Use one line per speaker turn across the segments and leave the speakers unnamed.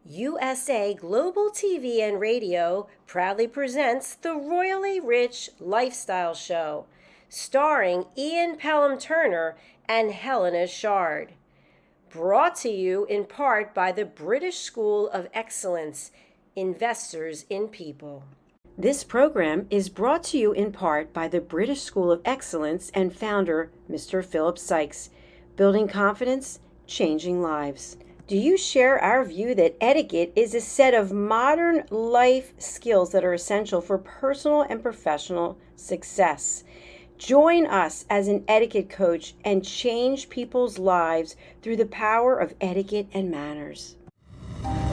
USA Global TV and Radio proudly presents the Royally Rich Lifestyle Show, starring Ian Pelham Turner and Helena CHARD. Brought to you in part by the British School of Excellence, Investors in People. This program is brought to you in part by the British School of Excellence and founder, Mr. Philip Sykes, building confidence, changing lives. Do you share our view that etiquette is a set of modern life skills that are essential for personal and professional success? Join us as an etiquette coach and change people's lives through the power of etiquette and manners.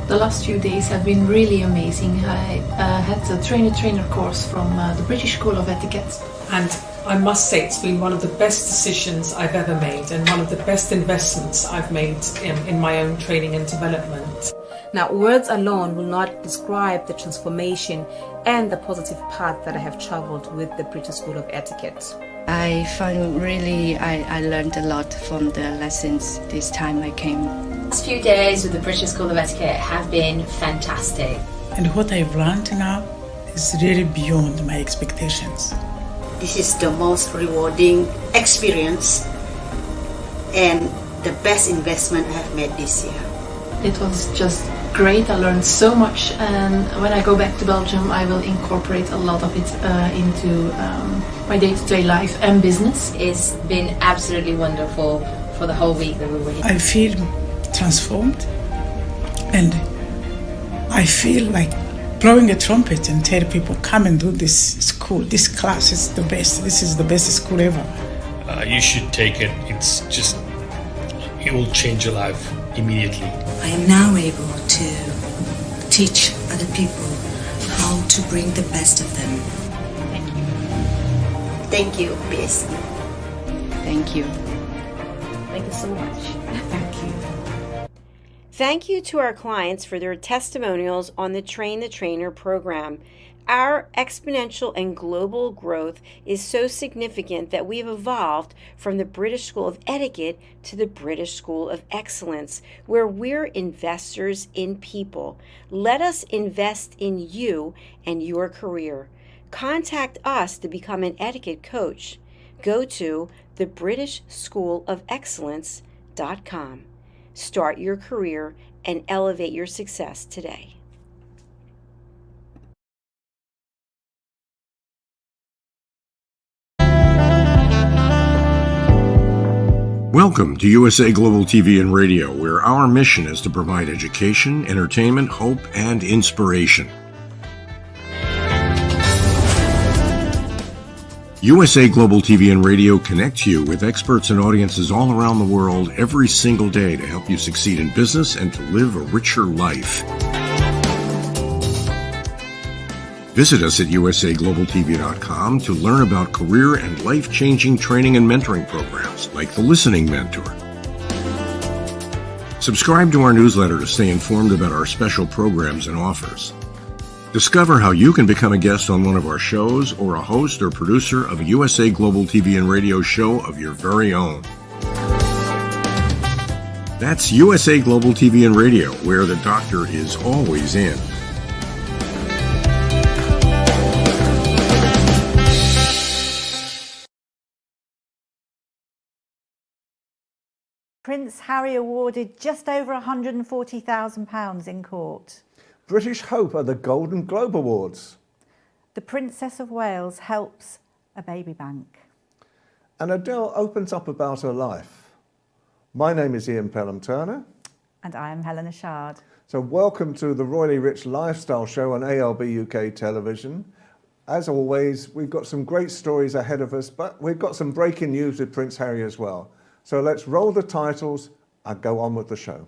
The last few days have been really amazing. I had a trainer course from the British School of Etiquette.
And I must say it's been one of the best decisions I've ever made and one of the best investments I've made in my own training and development.
Now, words alone will not describe the transformation and the positive path that I have traveled with the British School of Etiquette.
I learned a lot from the lessons this time I came.
The last few days with the British School of Etiquette have been fantastic.
And what I've learned now is really beyond my expectations.
This is the most rewarding experience and the best investment I have made this year.
It was just great. I learned so much, and when I go back to Belgium I will incorporate a lot of it into my day-to-day life and business.
It's been absolutely wonderful for the whole week that we were here.
I feel transformed, and I feel like blowing a trumpet and tell people, come and do this school, this class is the best, this is the best school ever.
You should take it. It will change your life immediately.
I am now able to teach other people how to bring the best of them.
Thank you.
Thank you, BSc.
Thank you.
Thank you so much.
Thank you. Thank you to our clients for their testimonials on the Train the Trainer program. Our exponential and global growth is so significant that we have evolved from the British School of Etiquette to the British School of Excellence, where we're investors in people. Let us invest in you and your career. Contact us to become an etiquette coach. Go to thebritishschoolofexcellence.com. Start your career and elevate your success today.
Welcome to USA Global TV and Radio, where our mission is to provide education, entertainment, hope, and inspiration. USA Global TV and Radio connects you with experts and audiences all around the world every single day to help you succeed in business and to live a richer life. Visit us at usaglobaltv.com to learn about career and life-changing training and mentoring programs like the Listening Mentor. Subscribe to our newsletter to stay informed about our special programs and offers. Discover how you can become a guest on one of our shows or a host or producer of a USA Global TV and Radio show of your very own. That's USA Global TV and Radio, where the doctor is always in.
Prince Harry awarded just over £140,000 in court.
British Hope at the Golden Globe Awards.
The Princess of Wales helps a baby bank.
And Adele opens up about her life. My name is Ian Pelham Turner.
And I am Helena CHARD.
So welcome to the Royally Rich Lifestyle Show on ALB UK television. As always, we've got some great stories ahead of us, but we've got some breaking news with Prince Harry as well. So let's roll the titles and go on with the show.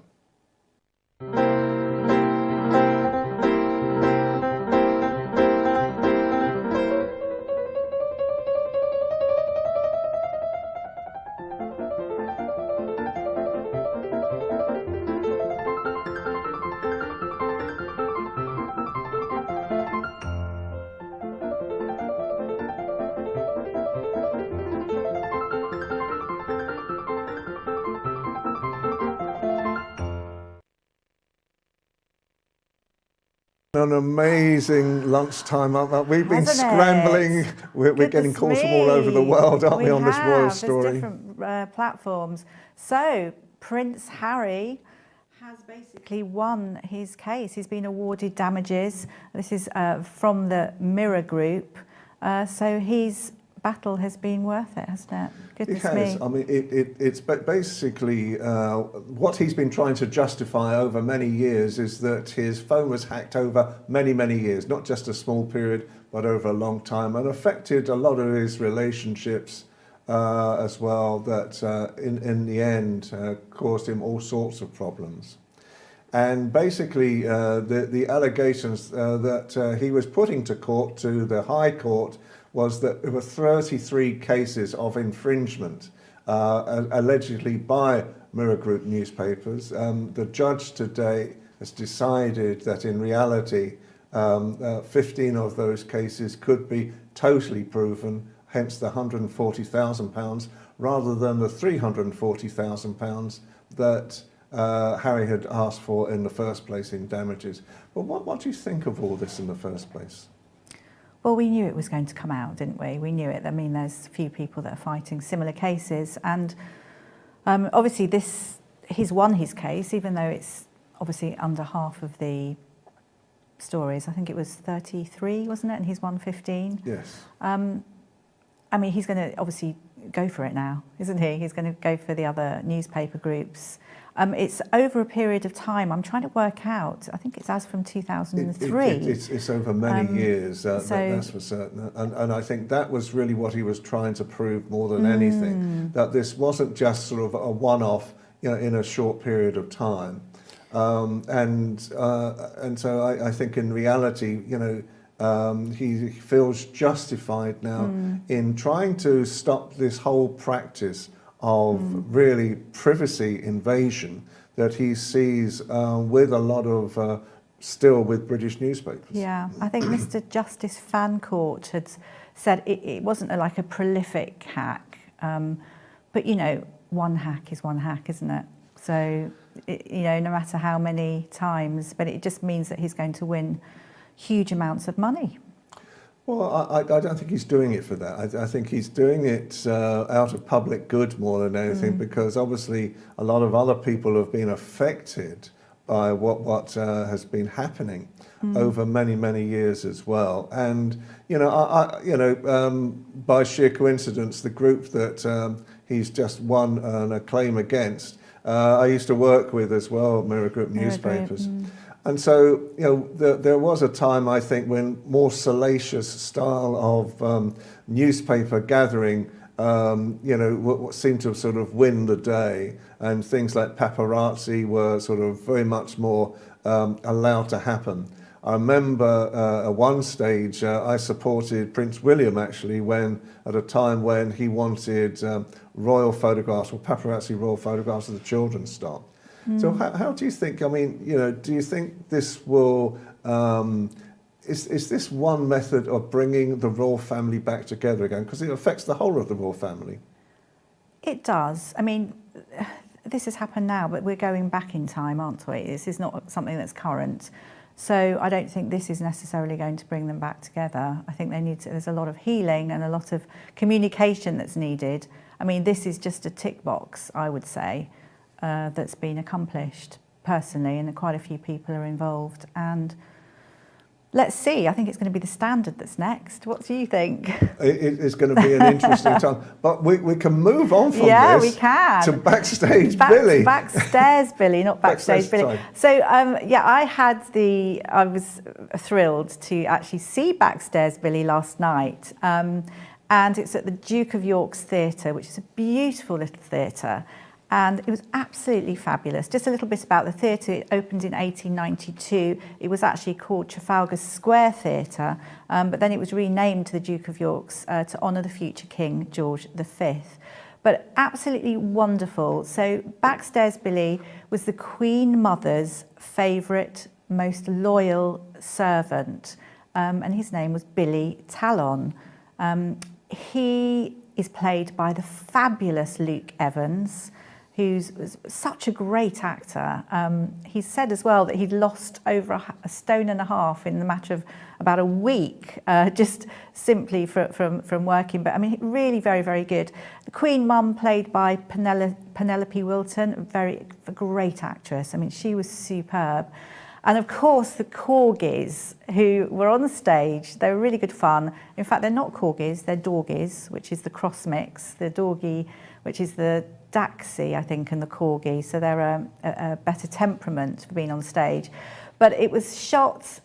An amazing lunchtime. We've been
Hasn't
scrambling.
it?
We're getting calls from all over the world, aren't we, on this royal story?
There's different platforms. So Prince Harry has basically won his case. He's been awarded damages. This is from the Mirror Group. So his battle has been worth it, hasn't it? Goodness
it has.
me.
I mean, it's basically what he's been trying to justify over many years is that his phone was hacked over many, many years, not just a small period, but over a long time, and affected a lot of his relationships as well, that in the end caused him all sorts of problems. And basically the allegations that he was putting to court, to the High Court, was that there were 33 cases of infringement allegedly by Mirror Group newspapers. The judge today has decided that in reality 15 of those cases could be totally proven, hence the £140,000 rather than the £340,000 that Harry had asked for in the first place in damages. But what do you think of all this in the first place?
Well, we knew it was going to come out, didn't we? We knew it. I mean, there's a few people that are fighting similar cases, and obviously he's won his case, even though it's obviously under half of the stories. I think it was 33, wasn't it? And he's won 15.
Yes.
I mean, he's going to obviously go for it now, isn't he? He's going to go for the other newspaper groups. It's over a period of time. I'm trying to work out. I think it's as from 2003.
It's over many years, that's for certain. And I think that was really what he was trying to prove more than anything, that this wasn't just sort of a one-off, in a short period of time. And so I think in reality, he feels justified now in trying to stop this whole practice of really privacy invasion that he sees with a lot of, still with British newspapers.
Yeah, I think Mr. Justice Fancourt had said it wasn't like a prolific hack, but one hack is one hack, isn't it? So, no matter how many times, but it just means that he's going to win huge amounts of money.
Well, I don't think he's doing it for that. I think he's doing it out of public good more than anything, because obviously a lot of other people have been affected by what has been happening over many, many years as well. And by sheer coincidence, the group that he's just won a claim against, I used to work with as well, Mirror Group newspapers. And so, there was a time, I think, when more salacious style of newspaper gathering, what seemed to sort of win the day, and things like paparazzi were sort of very much more allowed to happen. I remember at one stage I supported Prince William actually at a time when he wanted royal photographs or paparazzi royal photographs of the children's star. So how do you think, do you think this will, is this one method of bringing the royal family back together again? Because it affects the whole of the royal family.
It does. I mean, this has happened now, but we're going back in time, aren't we? This is not something that's current. So I don't think this is necessarily going to bring them back together. I think there's a lot of healing and a lot of communication that's needed. I mean, this is just a tick box, I would say. That's been accomplished personally, and quite a few people are involved. And let's see, I think it's going to be the Standard that's next. What do you think?
It's going to be an interesting time. But we can move on from
this
we
can.
To Backstage Billy.
Backstairs Billy, not Backstage Billy. So, I was thrilled to actually see Backstairs Billy last night. And it's at the Duke of York's Theatre, which is a beautiful little theatre. And it was absolutely fabulous. Just a little bit about the theatre. It opened in 1892. It was actually called Trafalgar Square Theatre, but then it was renamed to the Duke of York's to honour the future King George V. But absolutely wonderful. So Backstairs Billy was the Queen Mother's favourite, most loyal servant, and his name was Billy Talon. He is played by the fabulous Luke Evans, who's such a great actor. He said as well that he'd lost over a stone and a half in the matter of about a week, just simply from working. But I mean, really very, very good. The Queen Mum, played by Penelope Wilton, a great actress. I mean, she was superb. And of course, the corgis who were on the stage, they were really good fun. In fact, they're not corgis, they're dorgies, which is the cross mix. The dorgie, which is the Daxi, I think, and the corgi. So they're a better temperament for being on stage. But it was shot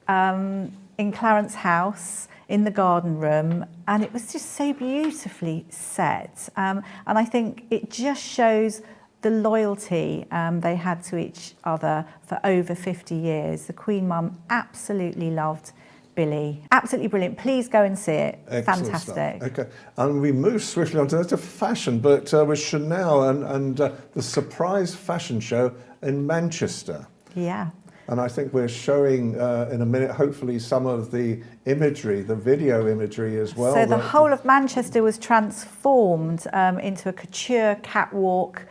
in Clarence House, in the garden room, and it was just so beautifully set. And I think it just shows the loyalty they had to each other for over 50 years. The Queen Mum absolutely loved Billy. Absolutely brilliant. Please go and see it.
Excellent
Fantastic.
Stuff. Okay, and we move swiftly on to fashion, but with Chanel and the surprise fashion show in Manchester.
Yeah.
And I think we're showing in a minute, hopefully, some of the imagery, the video imagery as well.
So the whole of Manchester was transformed into a couture catwalk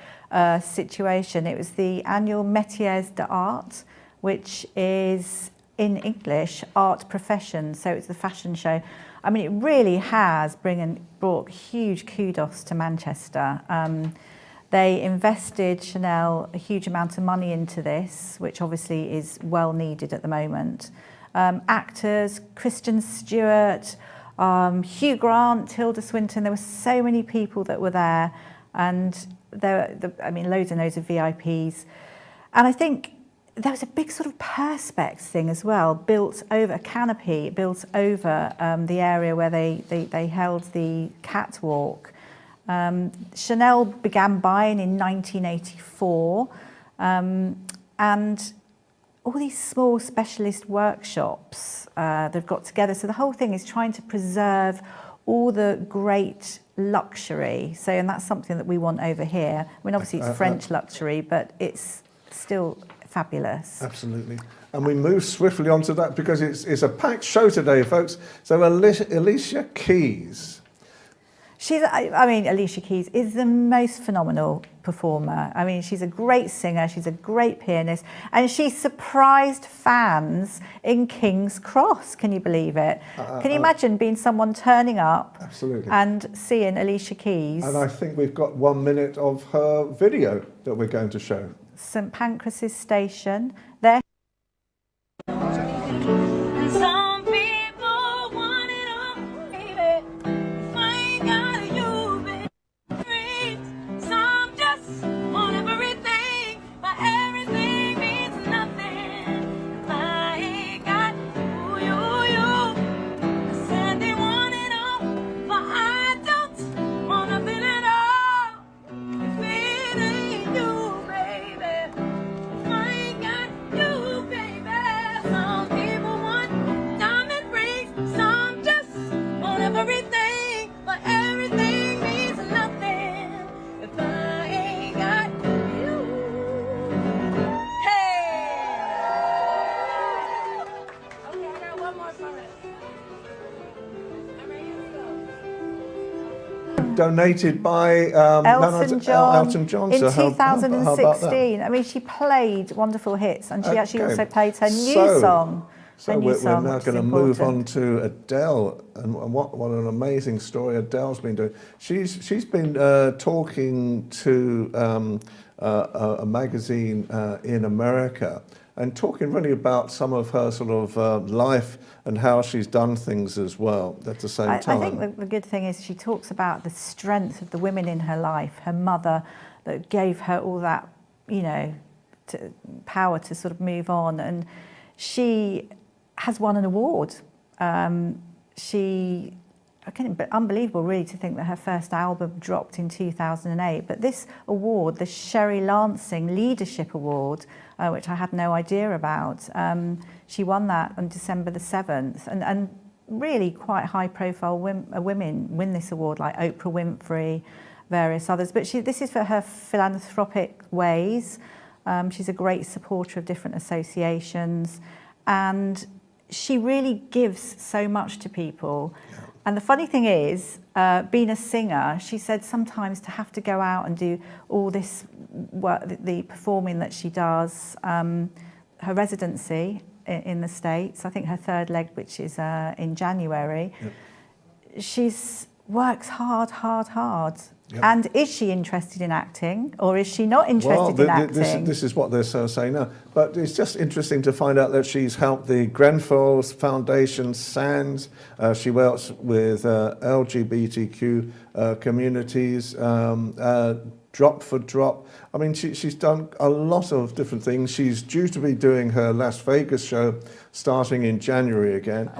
situation. It was the annual Métiers d'Art, which is in English art profession. So it's the fashion show. I mean, it really has brought huge kudos to Manchester. They invested, Chanel, a huge amount of money into this, which obviously is well needed at the moment. Actors, Kristen Stewart, Hugh Grant, Tilda Swinton, there were so many people that were there, and I mean, loads and loads of VIPs. And I think there was a big sort of perspex thing as well, built over a canopy, built over the area where they held the catwalk. Chanel began buying in 1984, and all these small specialist workshops they've got together. So the whole thing is trying to preserve all the great luxury. So, and that's something that we want over here. I mean, obviously it's French luxury, but it's still fabulous.
Absolutely. And we move swiftly onto that because it's a packed show today, folks. So Alicia Keys.
I mean, Alicia Keys is the most phenomenal performer. I mean, she's a great singer, she's a great pianist, and she surprised fans in King's Cross. Can you believe it? Can you imagine being someone turning up and seeing Alicia Keys?
And I think we've got 1 minute of her video that we're going to show.
St Pancras' Station. There.
Donated by
Elton John
in
in 2016. I mean, she played wonderful hits, and she actually also played her new song.
So we're now going to move on to Adele, and what an amazing story Adele's been doing. She's been talking to a magazine in America, and talking really about some of her sort of life and how she's done things as well at the same time.
I think the good thing is she talks about the strength of the women in her life, her mother that gave her all that, you know, power to sort of move on. And she has won an award. Unbelievable really to think that her first album dropped in 2008. But this award, the Sherry Lansing Leadership Award, which I had no idea about, she won that on December the 7th. And really quite high profile women win this award, like Oprah Winfrey, various others. But this is for her philanthropic ways. She's a great supporter of different associations. And she really gives so much to people. And the funny thing is, being a singer, she said sometimes to have to go out and do all this work, the performing that she does, her residency in the States, I think her third leg, which is in January, she's works hard. Yep. And is she interested in acting, or is she not interested in acting?
This is what they're saying now. But it's just interesting to find out that she's helped the Grenfell Foundation, SANS. She works with LGBTQ communities, Drop for Drop. I mean, she's done a lot of different things. She's due to be doing her Las Vegas show starting in January again.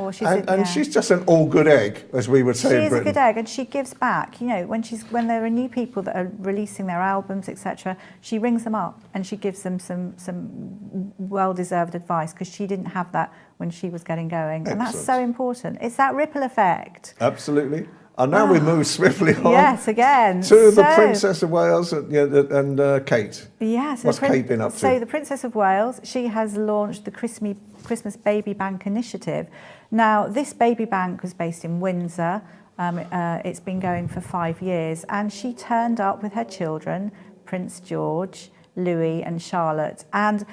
She's just an all-good egg, as we would say in Britain.
She is a good egg, and she gives back. You know, when there are new people that are releasing their albums, etc., she rings them up and she gives them some well-deserved advice, because she didn't have that when she was getting going. Excellent. And that's so important. It's that ripple effect.
Absolutely. And now we move swiftly on.
Yes, again.
To the Princess of Wales and Kate.
Yes.
What's Kate been up to?
So the Princess of Wales, she has launched the Christmas Baby Bank Initiative. Now, this baby bank was based in Windsor. It's been going for 5 years. And she turned up with her children, Prince George, Louis and Charlotte. And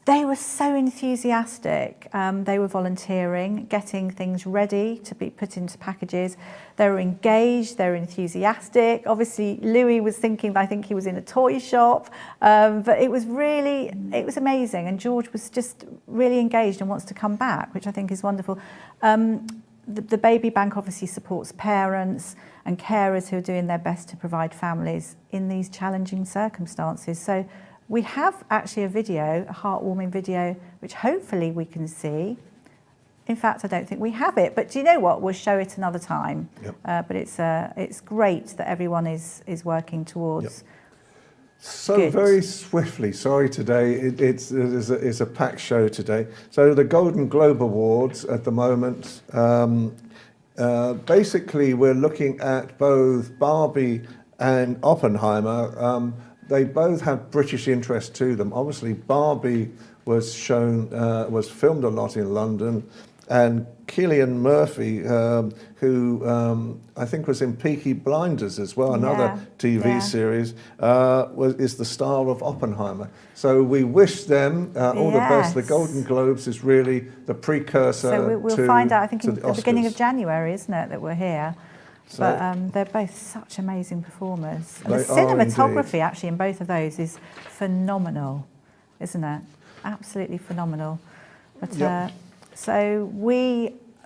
they were so enthusiastic. They were volunteering, getting things ready to be put into packages. They were engaged, they were enthusiastic. Obviously, Louis was thinking, I think he was in a toy shop, but it was amazing. And George was just really engaged and wants to come back, which I think is wonderful. The baby bank obviously supports parents and carers who are doing their best to provide families in these challenging circumstances. So we have actually a video, a heartwarming video, which hopefully we can see. In fact, I don't think we have it, but do you know what? We'll show it another time. Yep. But it's great that everyone is working towards. Yep.
So
good.
Very swiftly, sorry today, it's a packed show today. So the Golden Globe Awards at the moment, basically we're looking at both Barbie and Oppenheimer. They both have British interest to them. Obviously, Barbie was filmed a lot in London, and Cillian Murphy, who I think was in Peaky Blinders as well, another TV series, is the star of Oppenheimer. So we wish them all the best. The Golden Globes is really the precursor
to we'll find out, I think, in the beginning of January, isn't it, that we're here. So, but they're both such amazing performers. And the cinematography actually in both of those is phenomenal, isn't it? Absolutely phenomenal. But so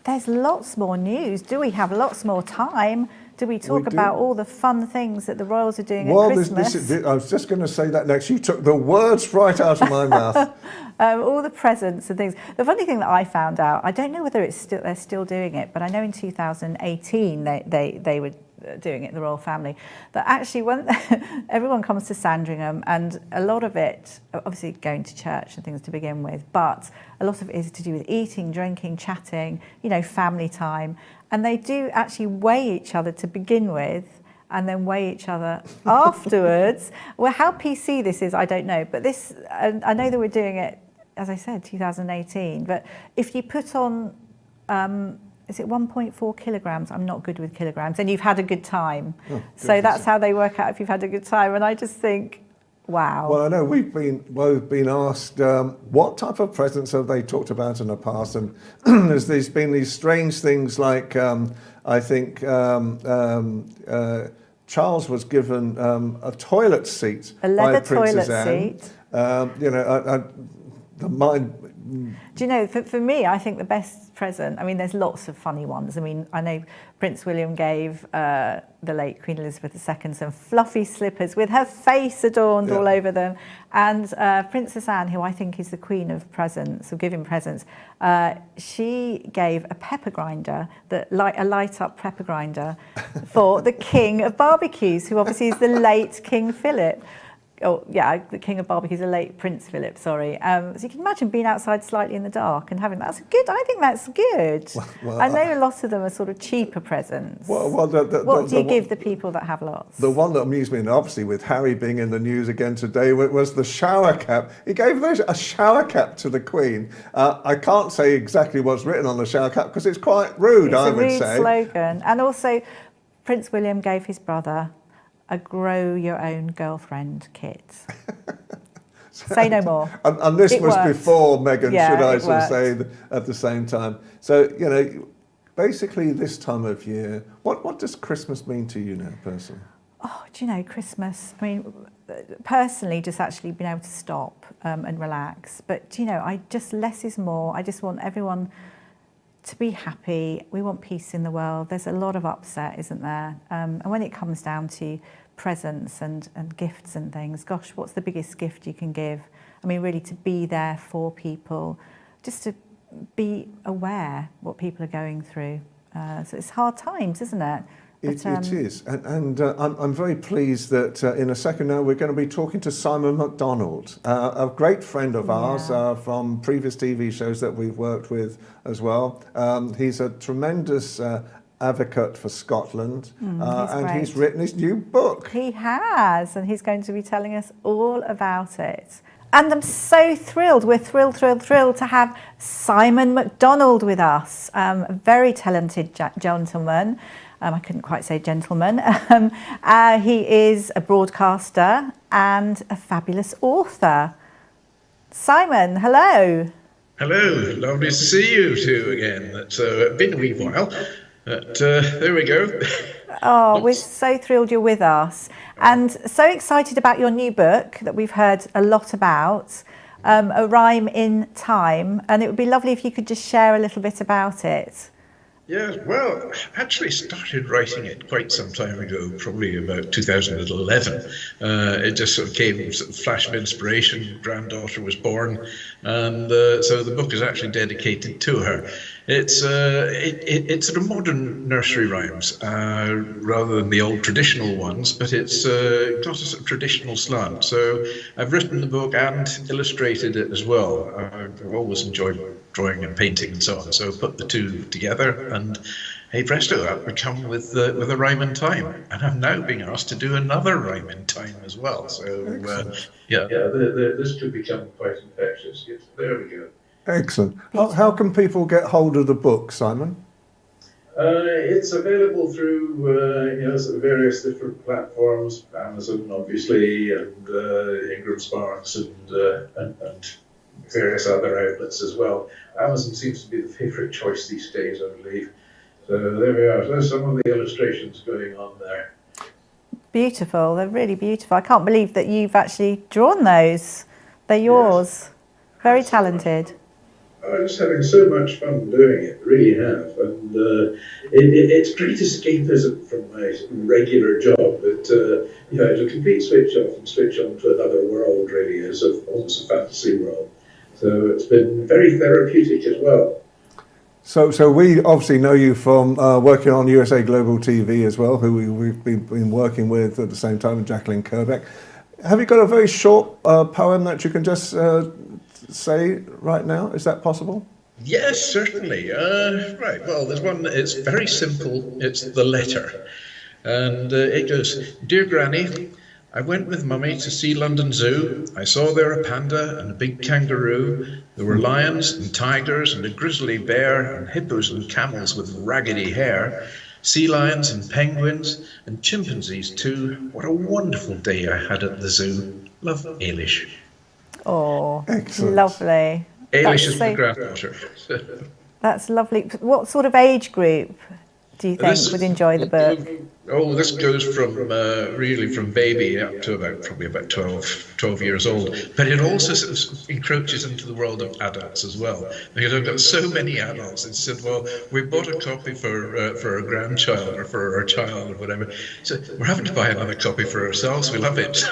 there's lots more news. Do we have lots more time? Do we talk about all the fun things that the Royals are doing at Christmas?
I was just going to say that next. You took the words right out of my mouth.
All the presents and things. The funny thing that I found out, I don't know whether they're still doing it, but I know in 2018 they were doing it, the royal family, that actually when everyone comes to Sandringham, and a lot of it, obviously going to church and things to begin with, but a lot of it is to do with eating, drinking, chatting, family time. And they do actually weigh each other to begin with, and then weigh each other afterwards. Well, how PC this is, I don't know. But this, I know that we're doing it, as I said, 2018. But if you put on, is it 1.4 kilograms? I'm not good with kilograms. And you've had a good time. So that's how they work out if you've had a good time. And I just think, wow.
Well, I know we've been asked what type of presents have they talked about in the past, and there's been these strange things like I think Charles was given a toilet seat by Princess Anne. The mind.
Do you know, for me, I think the best present, I mean, there's lots of funny ones. I mean, I know Prince William gave the late Queen Elizabeth II some fluffy slippers with her face adorned all over them. And Princess Anne, who I think is the queen of presents, or giving presents, she gave a pepper grinder, a light-up pepper grinder for the king of barbecues, who obviously is the late King Philip. the King of Barbecues, the late Prince Philip, sorry. So you can imagine being outside slightly in the dark and having that's good. I think that's good.
Well,
I know a lot of them are sort of cheaper presents.
Well,
what do you give the people that have lots?
The one that amused me, and obviously with Harry being in the news again today, was the shower cap. He gave a shower cap to the Queen. I can't say exactly what's written on the shower cap because it's quite rude, I would say.
It's a rude slogan. And also, Prince William gave his brother a grow your own girlfriend kit. Say no more.
And this was
worked.
Before Meghan,
yeah,
should I sort of say, at the same time. So, basically this time of year, what does Christmas mean to you now, personally?
Oh, do you know, Christmas, I mean, personally, just actually being able to stop and relax. But, less is more. I just want everyone to be happy. We want peace in the world. There's a lot of upset, isn't there? And when it comes down to presents and gifts and things, gosh, what's the biggest gift you can give? I mean, really to be there for people, just to be aware what people are going through. So it's hard times, isn't it?
It is, and I'm very pleased that in a second now we're going to be talking to Simon MacDonald, a great friend of ours from previous TV shows that we've worked with as well. He's a tremendous advocate for Scotland, and he's written his new book.
He has, and he's going to be telling us all about it. And I'm so thrilled, we're thrilled to have Simon MacDonald with us, a very talented gentleman. I couldn't quite say gentleman. He is a broadcaster and a fabulous author. Simon, hello.
Hello, lovely to see you two again. It's been a wee while, but there we go.
Oh, we're so thrilled you're with us. And so excited about your new book that we've heard a lot about, A Rhyme in Time. And it would be lovely if you could just share a little bit about it.
Yeah, well, I actually started writing it quite some time ago, probably about 2011. It just sort of came, sort of flash of inspiration. Granddaughter was born, and so the book is actually dedicated to her. It's sort of modern nursery rhymes rather than the old traditional ones, but it's got a sort of traditional slant. So I've written the book and illustrated it as well. I've always enjoyed drawing and painting and so on, so put the two together, and hey presto, out we come with a rhyme in time. And I'm now being asked to do another rhyme in time as well. So this could become quite infectious. Yes, there we go.
Excellent. How can people get hold of the book, Simon?
It's available through sort of various different platforms, Amazon obviously, and Ingram Sparks, and various other outlets as well. Amazon seems to be the favourite choice these days, I believe. So there we are. There's some of the illustrations going on there.
Beautiful. They're really beautiful. I can't believe that you've actually drawn those. They're yours. Yes. Very talented.
I'm just having so much fun doing it, really have. And it's great escapism from my regular job. But it's a complete switch off and switch on to another world, really, as almost a fantasy world. So it's been very therapeutic as well.
So we obviously know you from working on USA Global TV as well, who we've been working with at the same time with Jacqueline Kerbeck. Have you got a very short poem that you can just say right now? Is that possible?
Yes, certainly. Right, well, there's one, it's very simple. It's The Letter. And it goes, Dear Granny, I went with Mummy to see London Zoo. I saw there a panda and a big kangaroo. There were lions and tigers and a grizzly bear and hippos and camels with raggedy hair. Sea lions and penguins and chimpanzees too. What a wonderful day I had at the zoo. Love, Ailish.
Oh,
excellent.
Lovely.
Ailish is my granddaughter.
That's lovely. What sort of age group do you think would enjoy the book?
Oh, this goes from really from baby up to probably about 12 years old. But it also sort of encroaches into the world of adults as well. Because I've got so many adults that said, well, we bought a copy for a grandchild or for our child or whatever. So we're having to buy another copy for ourselves. We love it.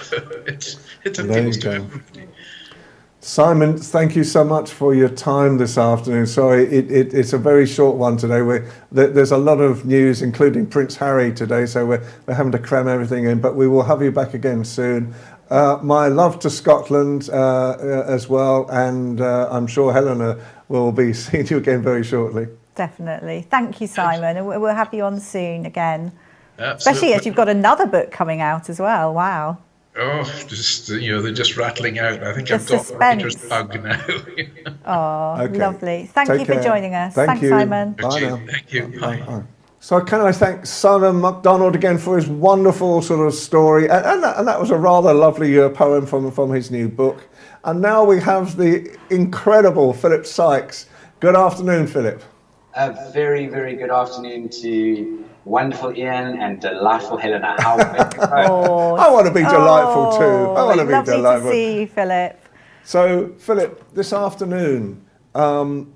It's appeals to everybody.
Simon, thank you so much for your time this afternoon. Sorry, it's a very short one today. There's a lot of news, including Prince Harry today, so we're having to cram everything in, but we will have you back again soon. My love to Scotland as well, and I'm sure Helena will be seeing you again very shortly.
Definitely. Thank you, Simon, and we'll have you on soon again.
Absolutely.
Especially as you've got another book coming out as well. Wow.
Oh, just they're just rattling out. I think
The
I've got
suspense.
writer's bug now.
Oh,
Okay.
lovely. Thank
Take
you for
care.
joining us.
Thank
Thanks,
you.
Simon.
Bye now.
Thank you. Bye.
So can I thank Simon MacDonald again for his wonderful sort of story, and that was a rather lovely poem from his new book. And now we have the incredible Philip Sykes. Good afternoon, Philip.
A very, very good afternoon to wonderful Ian and delightful Helena. How are you?
I want to be delightful too. I want to be
lovely
delightful.
to see you, Philip.
So, Philip, this afternoon,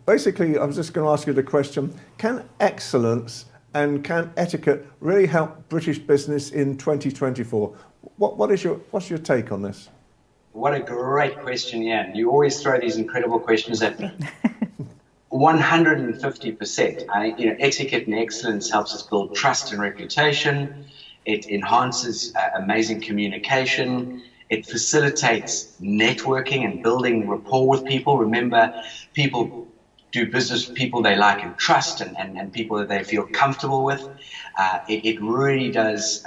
basically, I was just going to ask you the question: can excellence and can etiquette really help British business in 2024? What's your take on this?
What a great question, Ian. You always throw these incredible questions at me. 150%. Etiquette and excellence helps us build trust and reputation. It enhances amazing communication. It facilitates networking and building rapport with people. Remember, people do business with people they like and trust, and people that they feel comfortable with. It really does,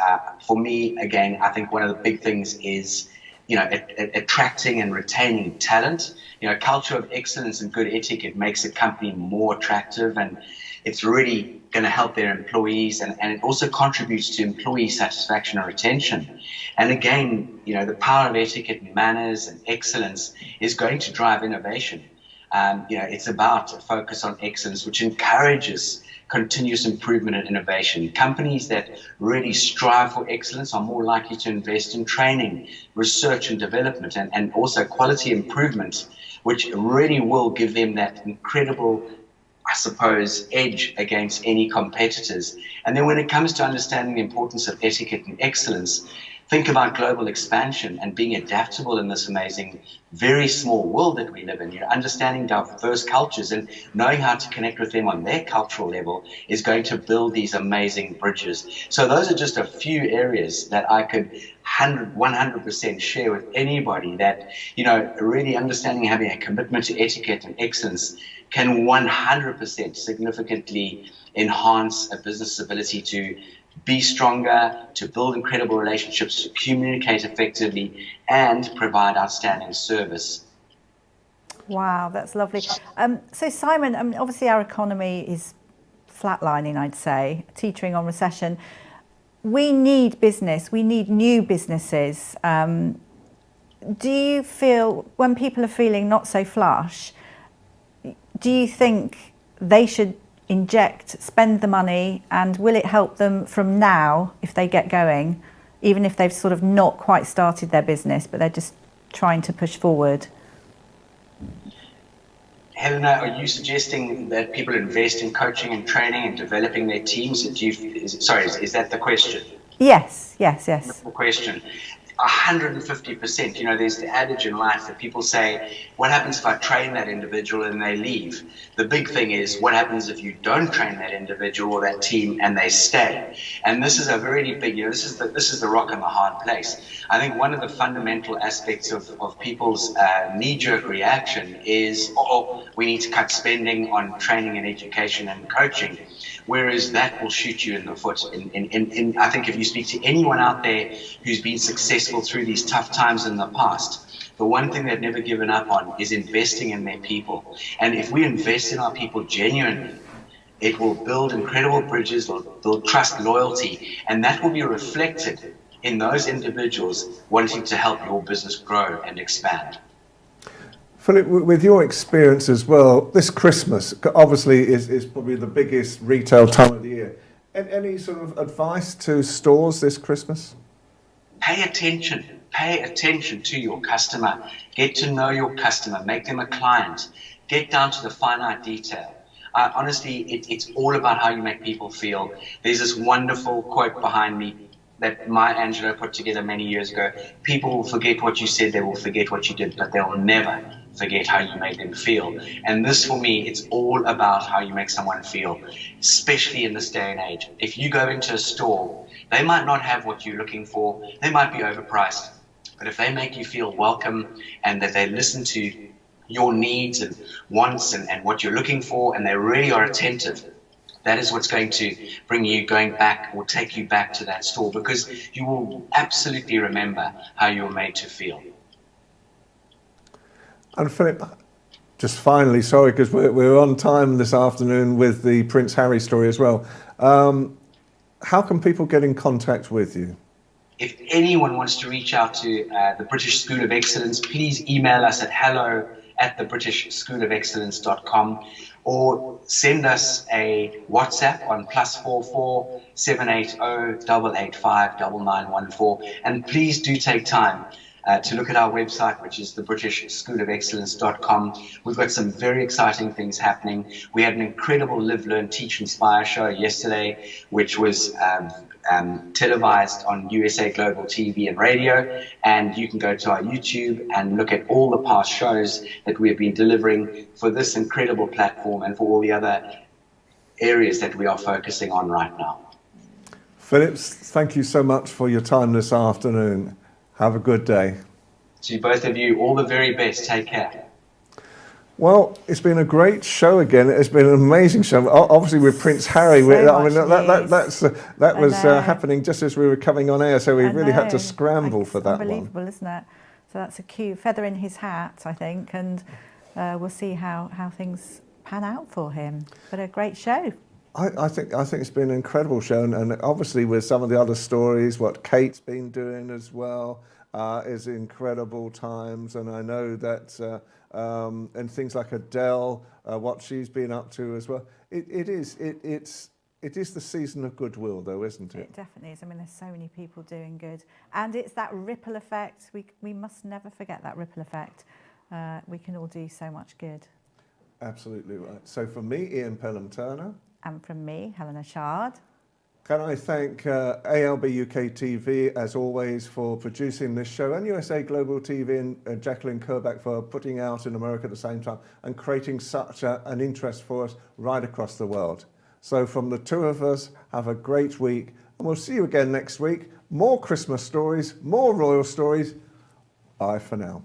for me, again, I think one of the big things is attracting and retaining talent. Culture of excellence and good etiquette makes a company more attractive, and it's really going to help their employees, and it also contributes to employee satisfaction and retention. And again, the power of etiquette and manners and excellence is going to drive innovation. It's about a focus on excellence, which encourages continuous improvement and innovation. Companies that really strive for excellence are more likely to invest in training, research and development, and also quality improvement, which really will give them that incredible, I suppose, edge against any competitors. And then when it comes to understanding the importance of etiquette and excellence, think about global expansion and being adaptable in this amazing, very small world that we live in. Understanding diverse cultures and knowing how to connect with them on their cultural level is going to build these amazing bridges. So those are just a few areas that I could 100% share with anybody that, really understanding and having a commitment to etiquette and excellence can 100% significantly enhance a business ability to be stronger, to build incredible relationships, to communicate effectively, and provide outstanding service.
Wow, that's lovely. So Simon, obviously our economy is flatlining, I'd say, teetering on recession. We need business, we need new businesses. Do you feel, when people are feeling not so flush, do you think they should spend the money, and will it help them from now if they get going, even if they've sort of not quite started their business, but they're just trying to push forward?
Helena, are you suggesting that people invest in coaching and training and developing their teams? Is that the question?
Yes.
The question. 150%. There's the adage in life that people say, what happens if I train that individual and they leave? The big thing is, what happens if you don't train that individual or that team and they stay? And this is a very big, this is the rock and the hard place. I think one of the fundamental aspects of people's knee-jerk reaction is, we need to cut spending on training and education and coaching. Whereas that will shoot you in the foot. I think if you speak to anyone out there who's been successful through these tough times in the past, the one thing they've never given up on is investing in their people. And if we invest in our people genuinely, it will build incredible bridges, will build trust, loyalty, and that will be reflected in those individuals wanting to help your business grow and expand.
Philip, with your experience as well, this Christmas obviously is probably the biggest retail time of the year. Any sort of advice to stores this Christmas?
Pay attention to your customer. Get to know your customer. Make them a client. Get down to the finite detail. Honestly, it's all about how you make people feel. There's this wonderful quote behind me that Maya Angelou put together many years ago. People will forget what you said, they will forget what you did, but they will never forget how you made them feel. And this, for me, it's all about how you make someone feel, especially in this day and age. If you go into a store, they might not have what you're looking for, they might be overpriced, But if they make you feel welcome and that they listen to your needs and wants and what you're looking for, and they really are attentive, that is what's going to bring you going back or take you back to that store, because you will absolutely remember how you were made to feel.
And Philip, just finally, sorry, because we're on time this afternoon with the Prince Harry story as well. How can people get in contact with you?
If anyone wants to reach out to the British School of Excellence, please email us at hello@thebritishschoolofexcellence.com or send us a WhatsApp on +44 780 885 9914. And please do take time to look at our website, which is thebritishschoolofexcellence.com. We've got some very exciting things happening. We had an incredible Live, Learn, Teach, Inspire show yesterday, which was televised on USA Global TV and radio, and you can go to our YouTube and look at all the past shows that we have been delivering for this incredible platform and for all the other areas that we are focusing on right now.
Philip, thank you so much for your time this afternoon. Have a good day.
To both of you, all the very best. Take care.
Well, it's been a great show again. It's been an amazing show. Obviously, with Prince Harry, that was happening just as we were coming on air, so we really had to scramble for that one.
Unbelievable, isn't it? So that's a cute feather in his hat, I think, and we'll see how things pan out for him. But a great show.
I think it's been an incredible show, and obviously with some of the other stories, what Kate's been doing as well is incredible times, and I know that and things like Adele, what she's been up to as well. It is the season of goodwill, though, isn't it?
It definitely is. I mean, there's so many people doing good, and it's that ripple effect. We must never forget that ripple effect. We can all do so much good.
Absolutely right. So for me, Ian Pelham-Turner.
And from me, Helena CHARD.
Can I thank ALB UK TV, as always, for producing this show, and USA Global TV and Jacqueline Kerback for putting out in America at the same time and creating such an interest for us right across the world. So from the two of us, have a great week, and we'll see you again next week. More Christmas stories, more royal stories. Bye for now.